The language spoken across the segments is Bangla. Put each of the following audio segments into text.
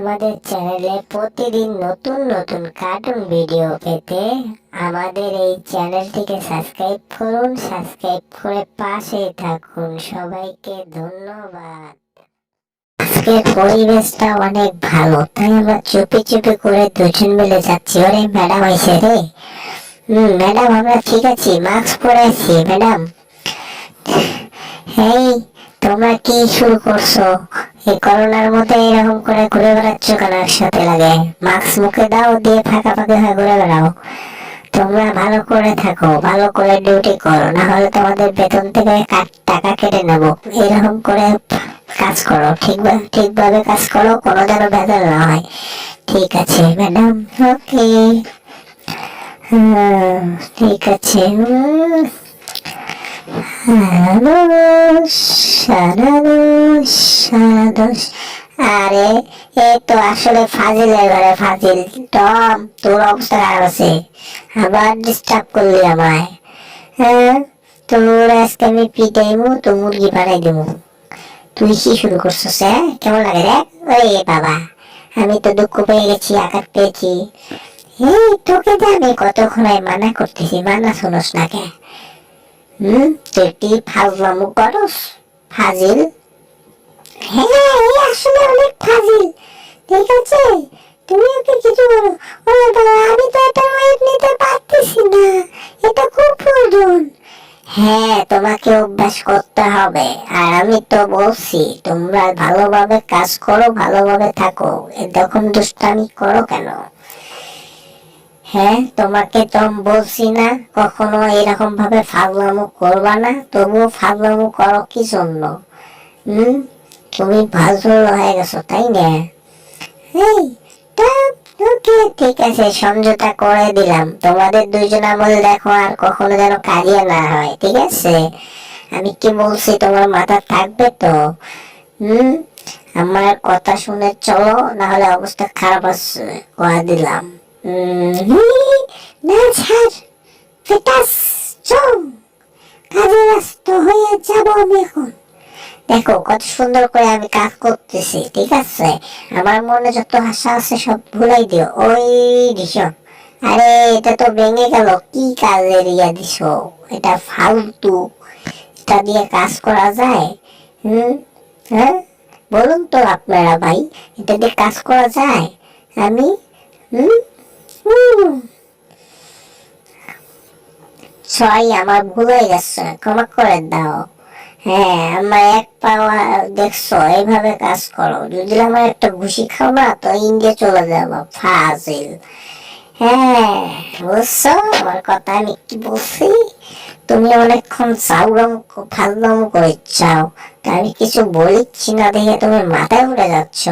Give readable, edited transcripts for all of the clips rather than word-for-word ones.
আমাদের চ্যানেলে প্রতিদিন নতুন নতুন কার্টুন ভিডিও পেতে আমাদের এই চ্যানেলটিকে সাবস্ক্রাইব করুন। সাবস্ক্রাইব করে পাশেই থাকুন। সবাইকে ধন্যবাদ। আজকের পরিবেশটা অনেক ভালো, তাই আমরা চুপি চুপি করে দুজন মিলে যাচ্ছি। ওরে ম্যাডাম আইসে রে। ম্যাডাম আমরা ঠিক আছি, মাস্ক পরে আছি ম্যাডাম। এই তোমরা কি শুরু করছো? এই করোনার মধ্যে এরকম করে ঘুরে বেড়াচ্ছ কেন? একসাথে লাগে মাস্ক মুখে দাও, দিয়ে ফাঁকা ফাঁকা হয়ে ঘুরে বেড়াও। তোমরা ভালো করে থাকো, ভালো করে ডিউটি করো, না হলে তোমাদের বেতন থেকে টাকা কেটে নেবো। এরকম করে কাজ করো, ঠিকভাবে কাজ করো, কোনো যেন ভেজাল না হয়। ঠিক আছে ম্যাডাম, ওকে। ঠিক আছে। আরে এ তো আসলে ফাজিলের ঘরে ফাজিল। টম, তোর অবস্থা খারাপ আছে, আবার ডিস্টার্ব করলি আমায়। হ্যাঁ, তোর আজকে আমি পিটাইমু, তো মুরগি বানাই দেবো। তুই কি শুরু করছিস? কেমন লাগে রে? ওরে বাবা, আমি তো দুঃখ পেয়ে গেছি, আঘাত পেয়েছি। এই তোকে যে আমি কতক্ষণ মানা করতেছি, মানা শোনস না কে? তুই কি ফাজলামু করস? ফাজিল। হ্যাঁ, আসলে অনেক ফাজিল। ঠিক আছে, তুমি ওকে কিছু করো। ওরে বাবা, আমি তো এটা ওয়েট নিতে পারতেছি না, এটা খুব প্রয়োজন। হ্যাঁ, তোমাকে অভ্যাস করতে হবে। আর আমি তো বলছি তোমরা ভালোভাবে কাজ করো, ভালোভাবে থাকো, এরকম দুষ্টামি করো কেন? হ্যাঁ, তোমাকে তো বলছি না কখনো এরকম ভাবে ফাজলামো করবা না, তবুও ফাজলামো করো কি জন্য? তুমি ফাজল হয়ে গেছো, তাই না? এই ওকে, ঠিক আছে, সমঝোতা করে দিলাম। তোমাদের দুইজন আমল দেখো আর কখনো যেন কাজিয়া না হয়, ঠিক আছে? আমি কি বলছি তোমার মাথা থাকবে তো? আমার কথা শুনে চলো, না হলে অবস্থা খারাপ আছে, কয়ে দিলাম। না ছাড়, ফেটাস, চল, কাজে ব্যস্ত হয়ে যাব আমি এখন। দেখো কত সুন্দর করে আমি কাজ করতেছি, ঠিক আছে? আমার মনে যত আশা আছে সব ভুলাই দিও। ওই দিছো, আরে এটা তো ভেঙে গেল, কি কাজের ইয়া দিছো? এটা ফালতু, এটা দিয়ে কাজ করা যায়? হ্যাঁ, বলুন তো আপনারা ভাই, এটা দিয়ে কাজ করা যায়? আমি ছয়, আমার ভুল হয়ে গেছে, ক্ষমা করে দাও। হ্যাঁ, আমার এক পাওয়া দেখছো, এইভাবে কাজ করো। যদি আমার একটা ঘুষি খাও না, তো ইন্ডিয়া চলে যাবো, ফাজিল। হ্যাঁ, বুঝছো আমার কথা আমি কি বলছি? তুমি অনেকক্ষণ ফাজলাম করে চাও, তা আমি কিছু বলিচ্ছি না দেখে তুমি মাথায় উঠে যাচ্ছ।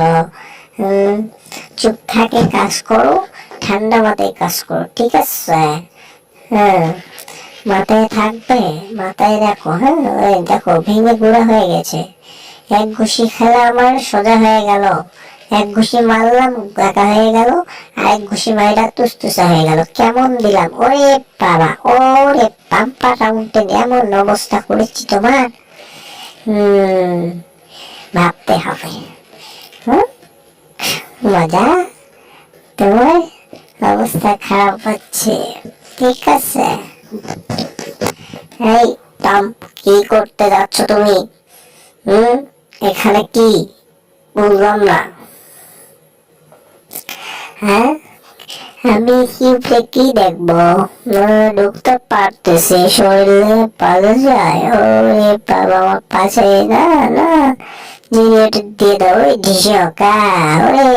চুপ থাকে কাজ করো, ঠান্ডা মাথায় কাজ করো, ঠিক আছে? হ্যাঁ, মাথায় থাকবে, মাথায় রাখো। হ্যাঁ, ওই দেখো ভেঙে গুঁড়া হয়ে গেছে। এক ঘুষি খেলা আমার সোজা হয়ে গেল, এক ঘুষি মারলাম গাকা হয়ে গেল, আর এক ঘুষি মাইরা তুসতুসা হয়ে গেল। কেমন দিলাম? ওরে বাবা, ওরে পাম্পাটা উল্টে এমন অবস্থা করেছি তোমার। ভাবতে হবে। মজা, তোমার অবস্থা খারাপ হচ্ছে, ঠিক আছে? এই টম, কি করতে যাচ্ছ তুমি? এখানে কি বুঝলাম না। হ্যাঁ, আমি কি দেখবো? ঢুকতে পারতেছি, শরীরে পাওয়া যায়। ওরে বাবা, আমার পাশে না না, দিয়ে দাও ওই ঢিসকা। ওরে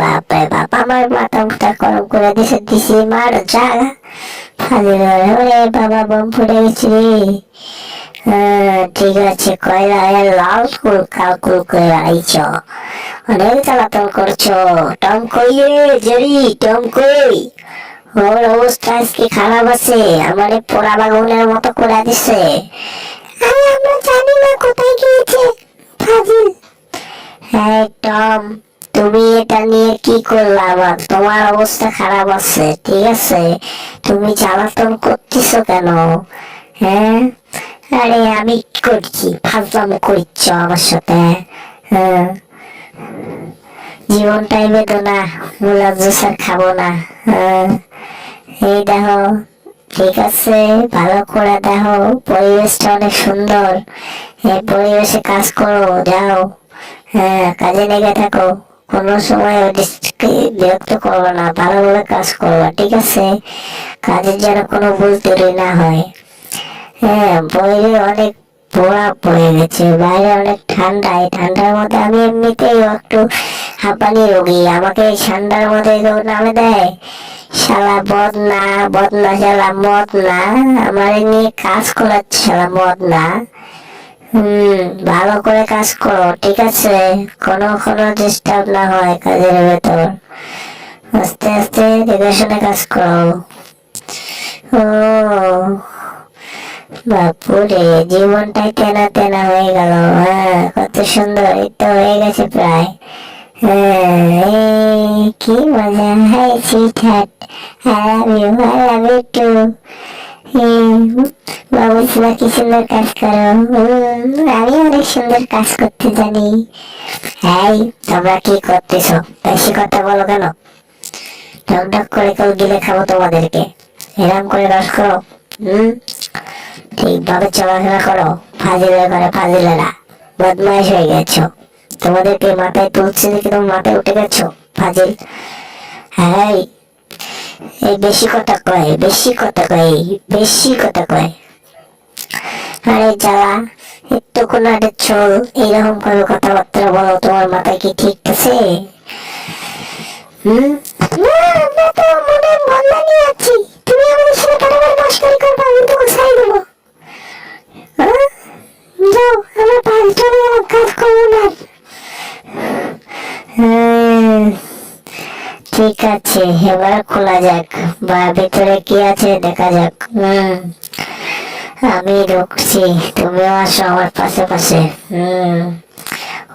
বাপরে বাপ, আমার মাথা মুখটা গরম করে দিছি মার জাগা। ওরে বাবা, বম ফুটে গেছি রে। ঠিক আছে, কয়লা লাল কুল কালকুল করে আইছ, অনেক জ্বালাতন করছো। টম কই রে জেরি, টম কই? ওর অবস্থা আজকে খারাপ আছে, আমারে পোড়া বাগুনের মতো করে দিছে। আরে আমরা জানি না কোথায় গিয়েছে, ফাজিল। হ্যাঁ টম, তুমি এটা নিয়ে কি করলা? আবার তোমার অবস্থা খারাপ আছে, ঠিক আছে? তুমি জ্বালাতন করতেছো কেন? হ্যাঁ, আরে আমি কি করছি? ফাজলামো করছো আমার সাথে? হ্যাঁ, জীবনটাই বেদনা, গোলাপ জুস আর খাবো না। হ্যাঁ, এই দেখো, ঠিক আছে, ভালো করে দেখো, পরিবেশটা অনেক সুন্দর, এই পরিবেশে কাজ করো, যাও। হ্যাঁ, কাজে লেগে থাকো, কোনো সময় বিরক্ত করবো না, ভালোভাবে কাজ করবো, ঠিক আছে? কাজের যেন কোনো ভুল ত্রুটি না হয়। হ্যাঁ, বাইরে অনেক পোড়া পড়ে গেছে, বাইরে অনেক ঠান্ডা, এই ঠান্ডার মধ্যে আমি এমনিতেই একটু হাঁপানি রোগী, আমাকে এই ঠান্ডার মধ্যে কেউ নামে দেয়? শালা বদনা, বদনা শালা মদ না, আমার নিয়ে কাজ করাচ্ছে শালা মদ না। ভালো করে কাজ করো, ঠিক আছে? কোনো ডিস্টার্ব না হয় কাজের ভেতর, আস্তে আস্তে দেখে শুনে কাজ করো। ও বাপুরে, জীবনটাই তেনা তেনা হয়ে গেল। হ্যাঁ, কত সুন্দর, এই তো হয়ে গেছে প্রায়। হ্যাঁ, কি মজা। Hi sweetheart, I love you too. বাবুসিরা কি সুন্দর কাজ করো। আমি অনেক সুন্দর কাজ করতে জানি। এই, তোমরা কি করতেছো? বেশি কথা বলো কেন? ঢক ঢক করে কেউ গিলে খাবো তোমাদেরকে। এরম করে রস করো। ঠিকভাবে চলাফেরা করো, ফাজিলের ঘরে ফাজিলেরা। বদমাইশ হয়ে গেছো, তোমাদেরকে মাথায় তুলছে দেখে তোমার মাথায় উঠে গেছো ফাজিল। হ্যাঁ, এই বেশি কথা কয়, বেশি কথা কয়, বেশি কথা কয়। আরে জ্বালা, একটু কোনাটে চল, এইরকম করে কথাবার্তা বলো, তোমার মাথায় কি ঠিক আছে? না, আমরা তো মনে বদলা নিয়ে আছি, তুমি আমাদের সাথে বারবার মস্করি করবে, আমি তোকে ছাই দেবো। যাও, আমার পাঁচজনে কাজ করবো না। ঠিক আছে, এবার খোলা যাক, বা ভিতরে কি আছে দেখা যাক। আমি ঢুকছি, তুমিও আসো আমার পাশে পাশে।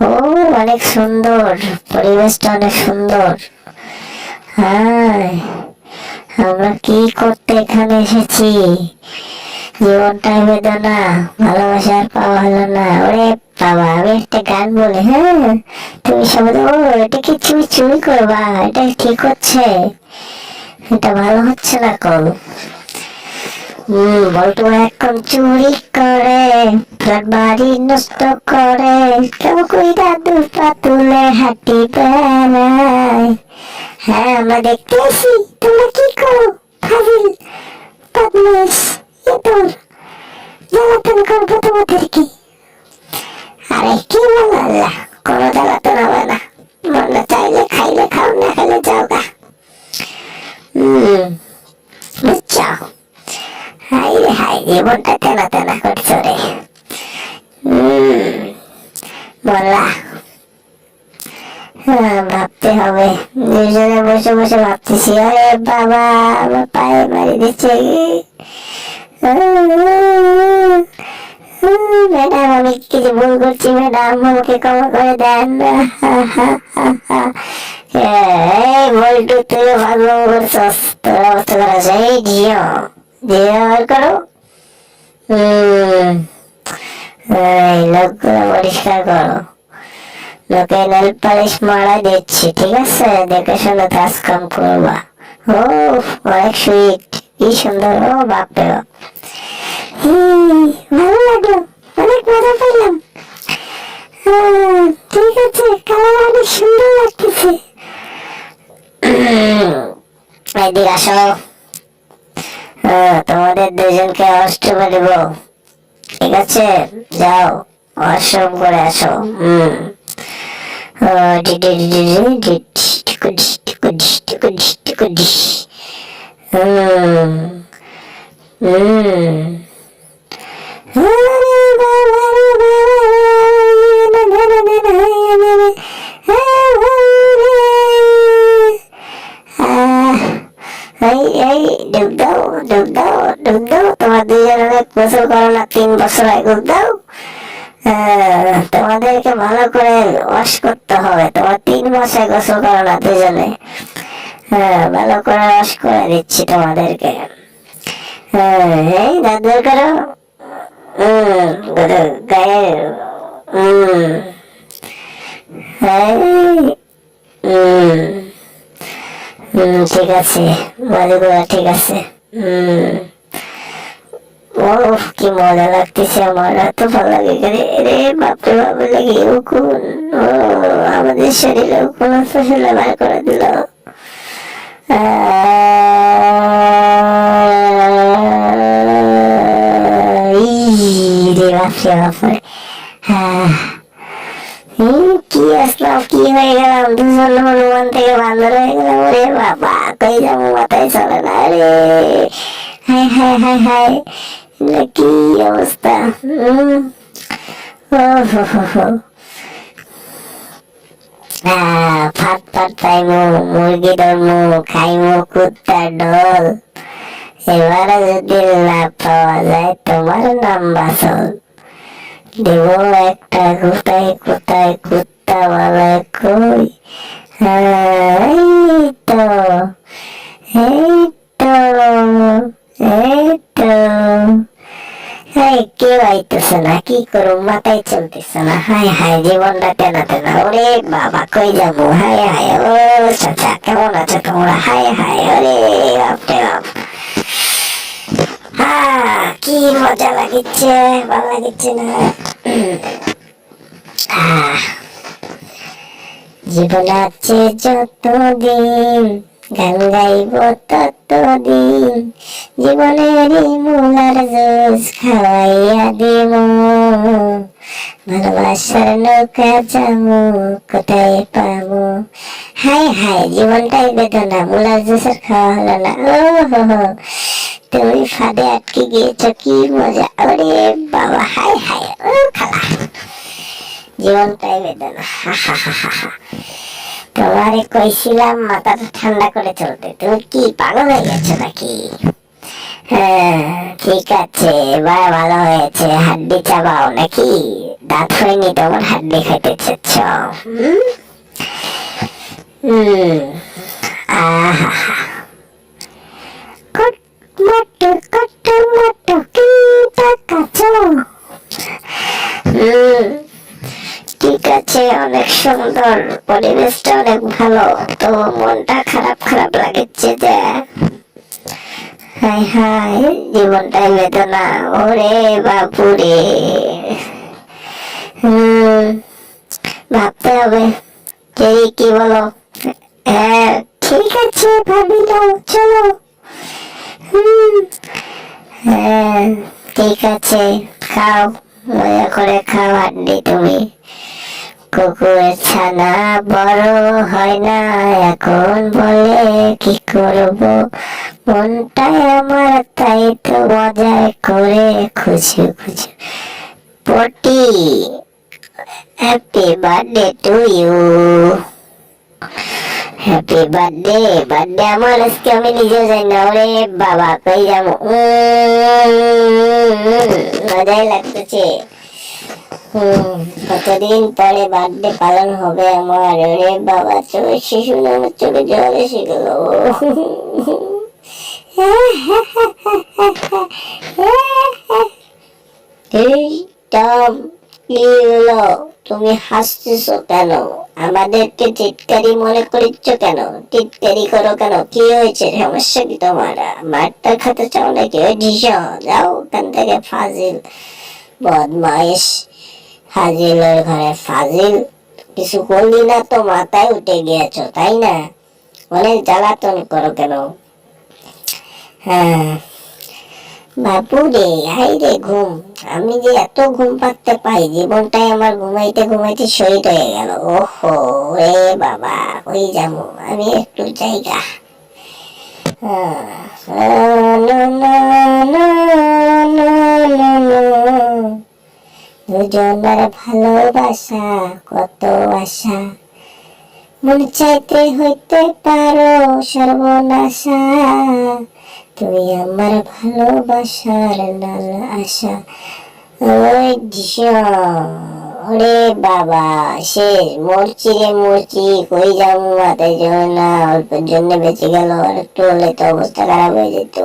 ও, অনেক সুন্দর, পরিবেশটা অনেক সুন্দর। হ্যাঁ, আমরা কি করতে এখানে এসেছি? জীবনটাই বেদনা, ভালোবাসা আর পাওয়া হলো না। ওরে বাবা, আমি একটা গান বলি। হ্যাঁ, তুমি সব ও, এটা কি তুমি চুরি করবা? এটা ঠিক হচ্ছে? এটা ভালো হচ্ছে না কল। বলতো এখন চুরি করে, ফ্ল্যাট বাড়ি নষ্ট করে, কেউ কইরা দুপা তুলে হাঁটি বেড়ায়। হ্যাঁ, আমরা দেখতে আসি তোমরা কি করো, ফাজিল বদমাইশ। তোর জ্বালাতন করবো তোমাদেরকে। আরে কি বলো, আল্লাহ, কোনো জ্বালাতন হবে না, মনে চাইলে খাইলে খাও, না খাইলে যাও গা। বুঝছো? হাই রে হাই, জীবনটা তেনা তেনা করছো রে। বললা, ভাবতে হবে, দুজনে বসে বসে ভাবতেছি। আরে বাবা, আমার পায়ে মারি দিচ্ছে। ম্যাডাম, আমি কিছু ভুল করছি ম্যাডাম, আমাকে ক্ষমা করে দেন। এই বল্টু, তুই ভালো করছস, তোর অবস্থা খারাপ। এই জিও, জিও বার করো। এই লোকগুলো পরিষ্কার করো, লোকে নেল পালিশ মারা দিচ্ছি, ঠিক আছে? দেখে শুনে কাজ কাম করবা। ও, অনেক সুইট, কি সুন্দর। ও বাপরে বাপ, ভালো লাগলো, অনেক মজা পেলাম। ঠিক আছে, কালার অনেক সুন্দর লাগতেছে। এদিকে আসো, তোমাদের দুজনকে অষ্টমে দেব, ঠিক আছে? যাও, অষ্টম করে আসো। ডুব দাও, ডুব দাও, ডুব দাও, তোমার দুজনের গোসল করো না 3 বছর হয়, ডুব দাও। তোমাদেরকে ভালো করে ওয়াশ করতে হবে, তোমার 3 মাসে গোসল করো না দুজনে। ভালো করে ওয়াশ করে দিচ্ছি তোমাদেরকে। এই দাদু করো, গায়ে ঠিক আছে, মজাগুলো ঠিক আছে। ও কি মজা লাগতেছে, আমার এত ভালো লাগে রে বাপরে বাপরে লাগে উকুন। ও আমাদের শরীরে উকুন ফসলে বার করে দিল। রে বাপরে বাপরে, কি আসলাম, কি হয়ে গেলাম, দুজন হনুমান থেকে বান্দর হয়ে গেলাম। ওরে বাবা, কই যাবো মাথায় চলে না রে। হাই হাই হাই হাই, কি অবস্থা। ফাট ফাট পাইমু, মুরগি ধরমু, খাইমু কুত্তার ঢোল। এবারে যদি লাভ পাওয়া যায় তোমার নাম বাসল। দেব একটা কোথায় কোথায় কুত্তা বলে কই। এই তো এই তো এই তো, কেউ আইতেছে না, কি করুম মাথায় চলতেছে না। হাই হাই, জীবনটা টেনা টেনা। ওরে বাবা, কই যাবো। হাই হাই, ও চাচা কেমন আছো তোমরা। হাই হাই, ওরে বাপরে বাপ, কি মজা লাগিচ্ছে, ভালো লাগিচ্ছে না। জীবন আছে যতদিন, গান গাইব ততদিন, জীবনেরই মূলার জোস খাওয়াইয়া দিব। ভালোবাসার নৌকা যাবো, কোথায় পাবো। হাই হাই, জীবনটাই বেদনা, মূলার জোসের খাওয়া হলো না। ও হো, তুমি ফাঁদে আটকে গিয়েছ, কি মজা। ওরে বাবা, হাই হাই, ও খালা, জীবনটাই বেদনা। তোমারে কইছিলাম মাথাটা ঠান্ডা করে চলতে, তুমি কি পাগল হয়ে গেছো নাকি? হ্যাঁ ঠিক আছে, এবার ভালো হয়েছে। হাড্ডি চাবাও নাকি? দাঁত হয়নি তোমার, হাড্ডি খাইতে চাচ্ছ? আহা, ঠিক আছে, অনেক সুন্দর, পরিবেশটা অনেক ভালো, তো মনটা খারাপ খারাপ লাগছে যে। হাই হাই, জীবনটাই বেদনা। ওরে বাপুরে, ভাবতে হবে। কি বলো? হ্যাঁ ঠিক আছে, ভাবিল, চলো। হ্যাঁ ঠিক আছে, খাও, মজা করে খাও হাড্ডি তুমি। কুকুরের ছানা বড় হয় না এখন, বলে কি করব, মনটাই আমার তাই তো মজায় করে খুশি খুশি। পটি, happy birthday to you. Happy birthday, birthday আমার আজকে, আমি নিজেও যাই না। ওরে বাবা, কই যাবো, মজাই লাগতেছে। কতদিন পরে বার্থডে পালন হবে আমার। ওরে বাবা, চোখে শিশু আমার চোখে জল এসে গেল। তুমি হাসতেছো কেন? আমাদেরকে টিটকারি মনে করছ কেন? টিটকারি করো কেন? কি হয়েছে, সমস্যা কি তোমার? মারটা খেতে চাও নাকি? ওই ঢিস যাও ওখান থেকে, ফাজিল বদমাইশ। ফাজিলের ঘরে ফাজিল, কিছু করলি না তো মাথায় উঠে গিয়েছো, তাই না? অনেক জ্বালাতন করো কেন? হ্যাঁ বাপু রে, হাই রে ঘুম, আমি যে এত ঘুম পাড়তে পাই, জীবনটাই আমার ঘুমাইতে ঘুমাইতে শহীদ হয়ে গেল। ওহো রে বাবা, ওই যাবো আমি একটু জায়গা। দুজনের ভালোবাসা কত আশা, মন চাইতে হইতে পারো সর্বনাশা, তুই আমার ভালোবাসার নাল আশা। ওরে বাবা, শেষ, মরছি রে মরছি, কই যাবো মাথায় জন্য না, অল্পের জন্য বেঁচে গেল, আর একটু হলে তো অবস্থা খারাপ হয়ে যেত।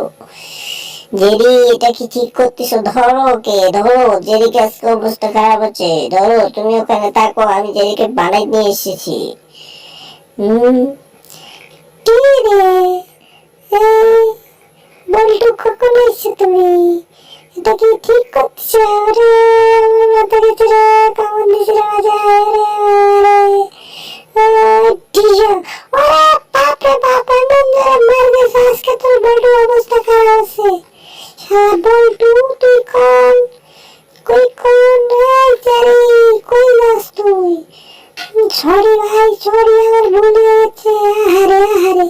জেরি, এটা কি ঠিক করতেছো? ধরো কে, ধরো জেরিকে, আজকে অবস্থা খারাপ হচ্ছে, ধরো। তুমি ওখানে থাকো, আমি জেরিকে বানাই নিয়ে এসেছি। রে, এই বল্টু কখন এসছো তুমি? এটা কি ঠিক করছো? রে আমার মাথা গেছে রে, কামড় দিছে রে বাজায় রে, টিজা, ওরে বাপরে বাপ, এমন জোরে মার গেছে আজকে তোর বল্টুর অবস্থা খারাপ আছে। শালা বল্টু তুই কোন, কই কোন রে জারি, কই যাস তুই? সরি ভাই, সরি, আমার ভুল হয়ে গেছে। আহারে আহারে,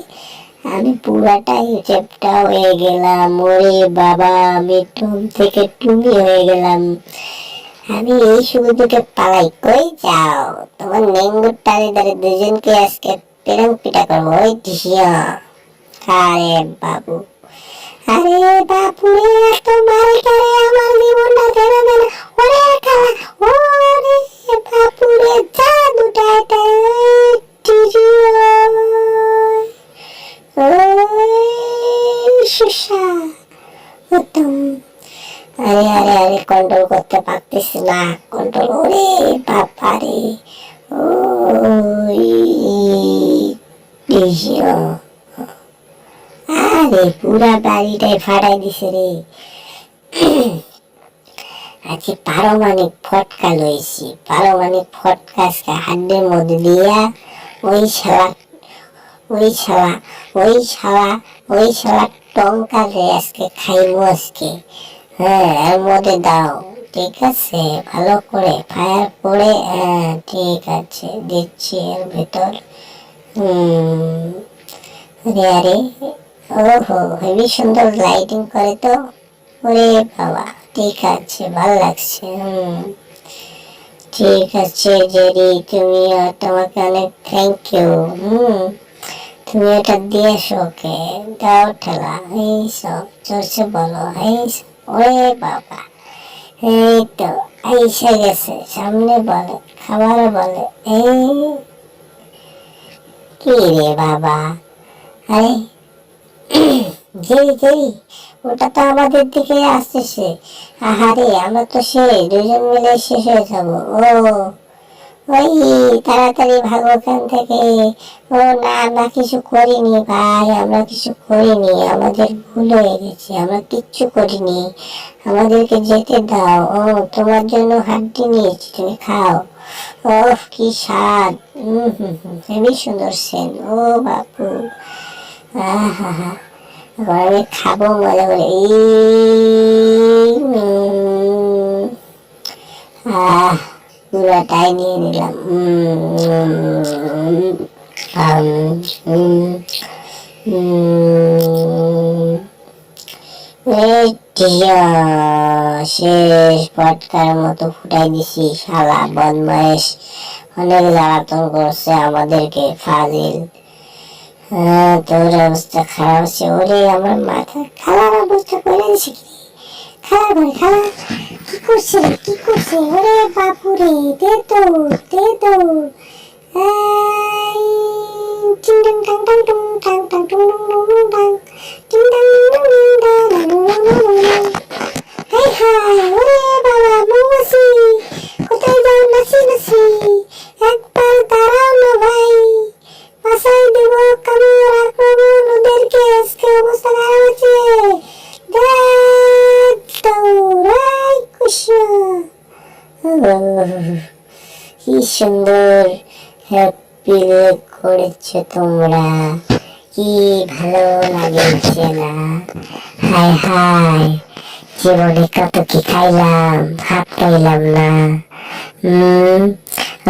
আমি পুরাটাই চেপটা হয়ে গেলাম। ওরে বাবা, আমি টুম থেকে টুমি হয়ে গেলাম। আমি এই সুযোগে পালাই। কই যাও? তোমার নেঙ্গুর টানে ধরে দুজনকে আজকে পেরং পিটা করবো। ওই টিসিয়া, আরে বাবু, আরে বাবু রে, এত মারে করে আমার জীবনটা ছেড়ে দেন। ওরে খালা, ওরে বাবু রে, যা দুটা এটা টিসিয়া, সুসা উত্তম। আরে আরে আরে, কন্ট্রোল করতে পারতেছি না, কন্ট্রোল। ওরে বাবা রে, ওই টিসিয়া, আরে পুরা বাড়িটাই ফাটাই দিছে রে। আজকে পারমাণিক ফটকা লইছি, পারমাণিক ফটকা আজকে হাড্ডির মধ্যে দিয়া ওই শালা, ওই শালা, ওই শালা, ওই শালা টঙ্কারে আজকে খাইবো আজকে। হ্যাঁ, এর মধ্যে দাও, ঠিক আছে? ভালো করে ফায়ার করে, হ্যাঁ ঠিক আছে, দিচ্ছি এর ভেতর। আরে আরে, ওহো, হেবি সুন্দর লাইটিং করে তো। ওরে বাবা, ঠিক আছে, ভালো লাগছে। ঠিক আছে জেরি, তুমি, তোমাকে অনেক থ্যাংক ইউ। তুমি এটা দিয়েছো, ওকে দাও ঠেলা। এই সব চলছে বলো, এই ওরে বাবা, এই তো এসে গেছে সামনে, বলে খাবার বলে। এই কি রে বাবা, আরে যেই যেই, ওটা তো আমাদের দিকে আসতেছে। আহারে, আমরা তো সেই দুজন মিলে শেষ হয়ে যাবো। ও ওই, তাড়াতাড়ি ভাগো ওখান থেকে। ও না, আমরা কিছু করিনি ভাই, আমরা কিছু করিনি, আমাদের ভুল হয়ে গেছে, আমরা কিচ্ছু করিনি, আমাদেরকে যেতে দাও। ও, তোমার জন্য হাড্ডি নিয়েছি, তুমি খাও। ও কি স্বাদ, হেবি সুন্দর সেন। ও বাপু, আহা, এবার আমি খাবো মজা করে। পুরাটাই নিয়ে নিলাম। শেষ, পটকার মতো ফুটাই দিছি। শালা বদমাইশ অনেক জ্বালাতন করছে আমাদেরকে, ফাজিল। তোর অবস্থা খারাপ হচ্ছে। ওরে আমার মাথা, খালার অবস্থা করে দিছে কি? খালা করে, খালা কি করছে রে, কি করছে? ওরে বাপুরে, দে তো, দে তো। টিং টাং টাং টাং টুং টাং টাং টুং টুং টুং টুং টাং, টিং টাং টুং টুং টাং টাং টুং টুং টুং টুং। হাই হাই, ওরে বাবা, মৌমাছি কোথায় যাও নাচি নাচি? একবার দাঁড়াও না ভাই, বাসায় দেব কামড় আক্রমণ, ওদেরকে আজকে অবস্থা খারাপ আছে। দৌড়াই কুশা, কি সুন্দর হ্যাপি করেছো তোমরা, কি ভালো লাগছে না? হাই হাই, জীবনে কত কি খাইলাম, হাত পাইলাম না।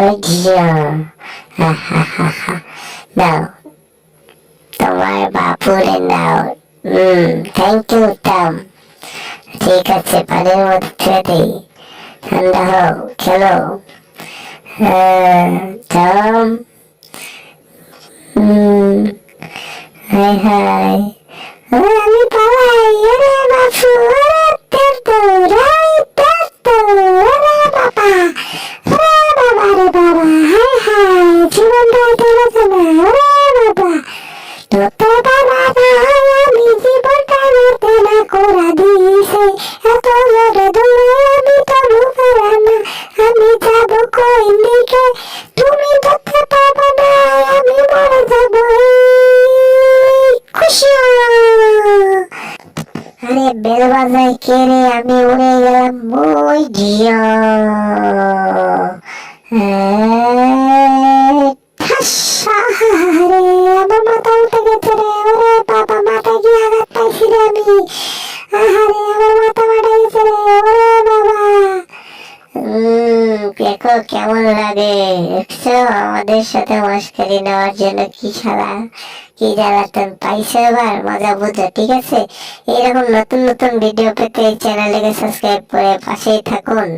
ওই ঝিয়া, নাও তোমার বাপুরে নাও। Thank you Tom. ঠিক আছে, পানির মধ্যে ছেড়ে দিই, ঠান্ডা হোক, খেলো। টম, হাই হাই, আমি পালাই। আরে বাপু, আরে তের দৌড়াই, তের দৌড়, আরে বাবা, আরে বাবা রে বাবা, হাই হাই, জীবনটা চলে যাবে। আরে বাবা, তোর বাবা আমি জীবনটা নতে না করে দিয়েছে, এত জোরে দৌড়াই আমি তবু পারা না। আমি যাবো কোন দিকে, তুমি ধরতে পারবে না, আমি মরে যাবো। যায় কে রে, আমি উড়ে গেলাম ওই ঝিয়া। ঠাস, আহারে, আমার মাথা উঠে গেছে রে, ওরে বাবা, মাথায় কি আঘাত পাইছি রে আমি। আহারে, আমার মাথা ফাটা গেছে রে, ওরে বাবা। দেখো কেমন লাগে, দেখছো আমাদের সাথে মস্কারি নেওয়ার জন্য কি সারা কি জ্বালাতন পাইছো, এবার মজা বুঝো, ঠিক আছে। এরকম নতুন নতুন ভিডিও পেতে এই চ্যানেলটাকে সাবস্ক্রাইব করে পাশেই থাকুন।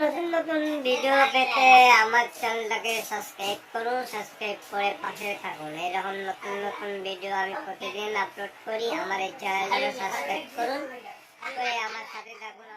নতুন নতুন ভিডিও পেতে আমার চ্যানেলটাকে সাবস্ক্রাইব করুন, সাবস্ক্রাইব করে পাশে থাকুন। এরকম নতুন নতুন ভিডিও আমি প্রতিদিন আপলোড করি, আমার এই চ্যানেলটাকে সাবস্ক্রাইব করুন, করে আমার সাথে থাকুন।